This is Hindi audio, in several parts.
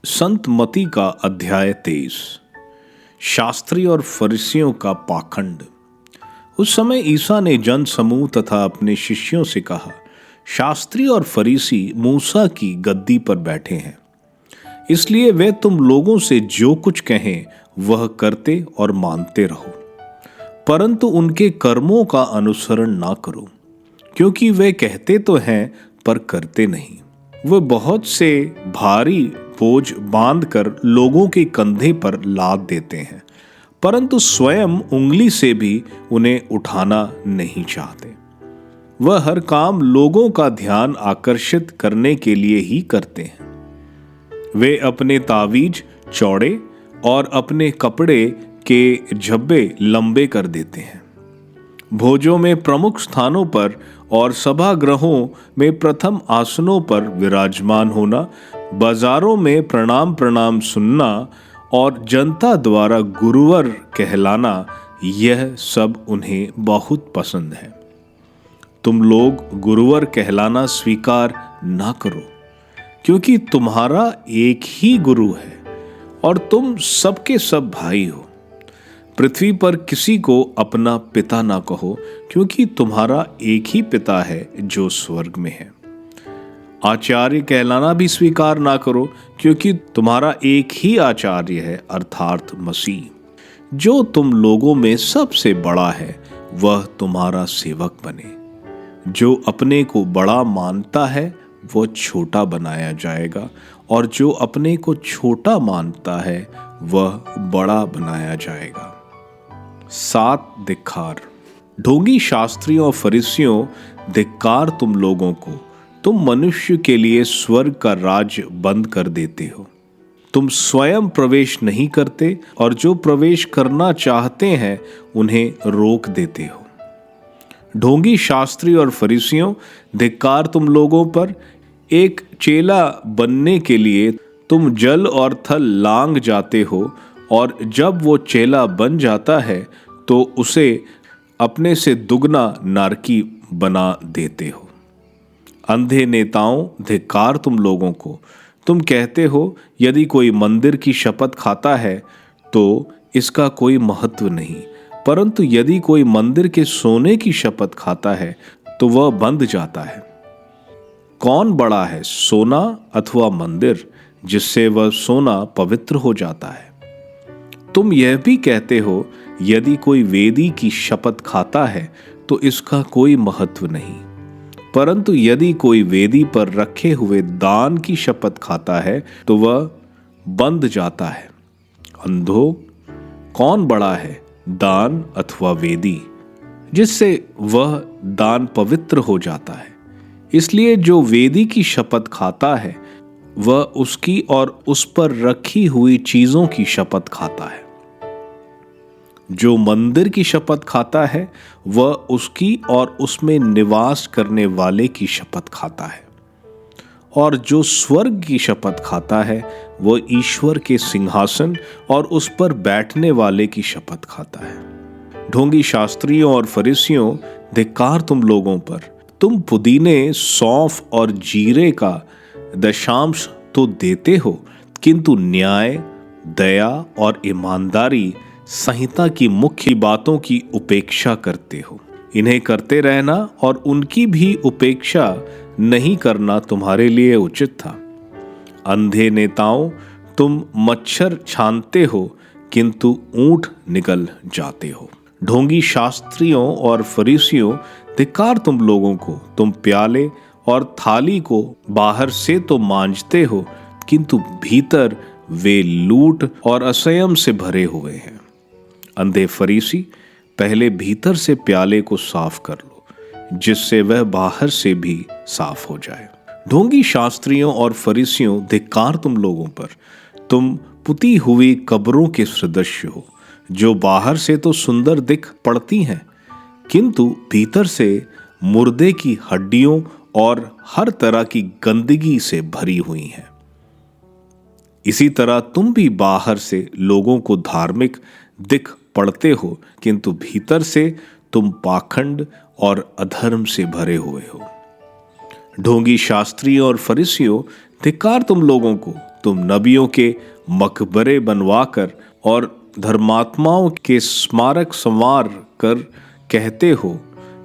संत मती का अध्याय 23। शास्त्री और फरीसियों का पाखंड। उस समय ईसा ने जन समूह तथा अपने शिष्यों से कहा, शास्त्री और फरीसी मूसा की गद्दी पर बैठे हैं, इसलिए वे तुम लोगों से जो कुछ कहें वह करते और मानते रहो, परंतु उनके कर्मों का अनुसरण ना करो, क्योंकि वे कहते तो हैं पर करते नहीं। वे बहुत से भारी बोझ बांधकर लोगों के कंधे पर लाद देते हैं, परंतु स्वयं उंगली से भी उन्हें उठाना नहीं चाहते। वह हर काम लोगों का ध्यान आकर्षित करने के लिए ही करते हैं। वे अपने तावीज चौड़े और अपने कपड़े के झब्बे लंबे कर देते हैं। भोजों में प्रमुख स्थानों पर और सभागृहों में प्रथम आसनों पर विराजमान होना, बाजारों में प्रणाम प्रणाम सुनना और जनता द्वारा गुरुवर कहलाना, यह सब उन्हें बहुत पसंद है। तुम लोग गुरुवर कहलाना स्वीकार ना करो, क्योंकि तुम्हारा एक ही गुरु है और तुम सबके सब भाई हो। पृथ्वी पर किसी को अपना पिता ना कहो, क्योंकि तुम्हारा एक ही पिता है जो स्वर्ग में है। आचार्य कहलाना भी स्वीकार ना करो, क्योंकि तुम्हारा एक ही आचार्य है, अर्थात मसीह। जो तुम लोगों में सबसे बड़ा है वह तुम्हारा सेवक बने। जो अपने को बड़ा मानता है वह छोटा बनाया जाएगा, और जो अपने को छोटा मानता है वह बड़ा बनाया जाएगा। 7 धिक्कार। ढोंगी शास्त्रियों और फरीसियों, धिक्कार तुम लोगों को! तुम मनुष्य के लिए स्वर्ग का राज्य बंद कर देते हो। तुम स्वयं प्रवेश नहीं करते, और जो प्रवेश करना चाहते हैं उन्हें रोक देते हो। ढोंगी शास्त्री और फरीसियों, धिक्कार तुम लोगों पर! एक चेला बनने के लिए तुम जल और थल लांग जाते हो, और जब वो चेला बन जाता है तो उसे अपने से दुगना नारकी बना देते हो। अंधे नेताओं, धिक्कार तुम लोगों को! तुम कहते हो, यदि कोई मंदिर की शपथ खाता है तो इसका कोई महत्व नहीं, परंतु यदि कोई मंदिर के सोने की शपथ खाता है तो वह बंध जाता है। कौन बड़ा है, सोना अथवा मंदिर, जिससे वह सोना पवित्र हो जाता है? तुम यह भी कहते हो, यदि कोई वेदी की शपथ खाता है तो इसका कोई महत्व नहीं, परंतु यदि कोई वेदी पर रखे हुए दान की शपथ खाता है तो वह बंध जाता है। अंधो, कौन बड़ा है, दान अथवा वेदी, जिससे वह दान पवित्र हो जाता है? इसलिए जो वेदी की शपथ खाता है वह उसकी और उस पर रखी हुई चीजों की शपथ खाता है। जो मंदिर की शपथ खाता है वह उसकी और उसमें निवास करने वाले की शपथ खाता है। और जो स्वर्ग की शपथ खाता है वह ईश्वर के सिंहासन और उस पर बैठने वाले की शपथ खाता है। ढोंगी शास्त्रियों और फरीसियों, धिक्कार तुम लोगों पर! तुम पुदीने, सौंफ और जीरे का दशांश तो देते हो, किंतु न्याय, दया और ईमानदारी संहिता की मुख्य बातों की उपेक्षा करते हो। इन्हें करते रहना और उनकी भी उपेक्षा नहीं करना तुम्हारे लिए उचित था। अंधे नेताओं, तुम मच्छर छानते हो किंतु ऊंट निकल जाते हो। ढोंगी शास्त्रियों और फरीसियों, धिक्कार तुम लोगों को! तुम प्याले और थाली को बाहर से तो मांजते हो, किंतु भीतर वे लूट और असंयम से भरे हुए हैं। अंधे फरीसी, पहले भीतर से प्याले को साफ कर लो, जिससे वह बाहर से भी साफ हो जाए। ढोंगी शास्त्रियों और फरीसियों, धिक्कार तुम लोगों पर! तुम पुती हुई कब्रों के सदृश हो, जो बाहर से तो सुंदर दिख पड़ती हैं, किंतु भीतर से मुर्दे की हड्डियों और हर तरह की गंदगी से भरी हुई हैं। इसी तरह तुम भी बाहर से लोगों को धार्मिक दिख पड़ते हो, किंतु भीतर से तुम पाखंड और अधर्म से भरे हुए हो। ढोंगी शास्त्री और फरीसियों, धिक्कार तुम लोगों को! तुम नबियों के मकबरे बनवाकर और धर्मात्माओं के स्मारक संवार कर कहते हो,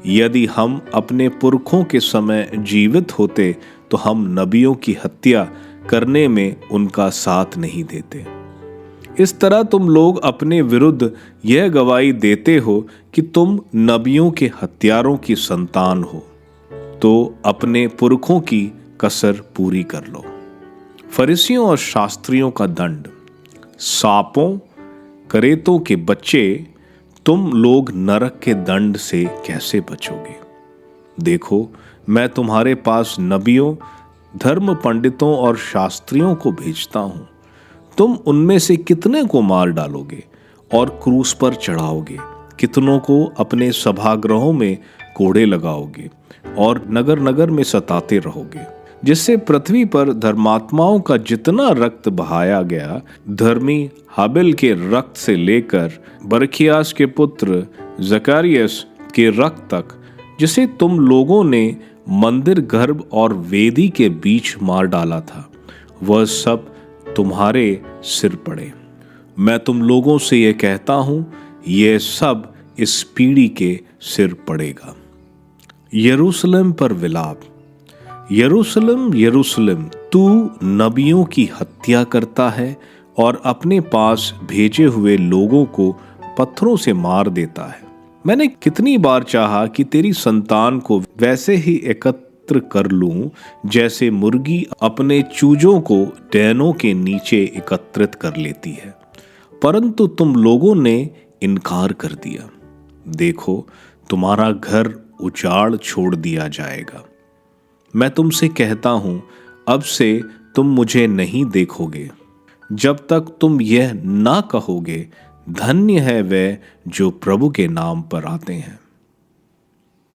यदि हम अपने पुरखों के समय जीवित होते तो हम नबियों की हत्या करने में उनका साथ नहीं देते। इस तरह तुम लोग अपने विरुद्ध यह गवाही देते हो कि तुम नबियों के हत्यारों की संतान हो, तो अपने पुरखों की कसर पूरी कर लो। फरीसियों और शास्त्रियों का दंड। सांपों, करेतों के बच्चे, तुम लोग नरक के दंड से कैसे बचोगे? देखो, मैं तुम्हारे पास नबियों, धर्म पंडितों और शास्त्रियों को भेजता हूं। तुम उनमें से कितने को मार डालोगे और क्रूस पर चढ़ाओगे, कितनों को अपने सभागृहों में कोड़े लगाओगे और नगर नगर में सताते रहोगे, जिससे पृथ्वी पर धर्मात्माओं का जितना रक्त बहाया गया, धर्मी हाबिल के रक्त से लेकर बरखियास के पुत्र जकारियस के रक्त तक, जिसे तुम लोगों ने मंदिर गर्भ और वेदी के बीच मार डाला था, वह सब तुम्हारे सिर पड़े। मैं तुम लोगों से यह कहता हूं, यह सब इस पीढ़ी के सिर पड़ेगा। यरूशलेम पर विलाप। यरूशलेम, यरूशलेम, तू नबियों की हत्या करता है और अपने पास भेजे हुए लोगों को पत्थरों से मार देता है। मैंने कितनी बार चाहा कि तेरी संतान को वैसे ही एकत्र कर लूं जैसे मुर्गी अपने चूजों को डैनों के नीचे एकत्रित कर लेती है, परंतु तुम लोगों ने इनकार कर दिया। देखो, तुम्हारा घर उजाड़ छोड़ दिया जाएगा। मैं तुमसे कहता हूं, अब से तुम मुझे नहीं देखोगे जब तक तुम यह ना कहोगे, धन्य है वे जो प्रभु के नाम पर आते हैं।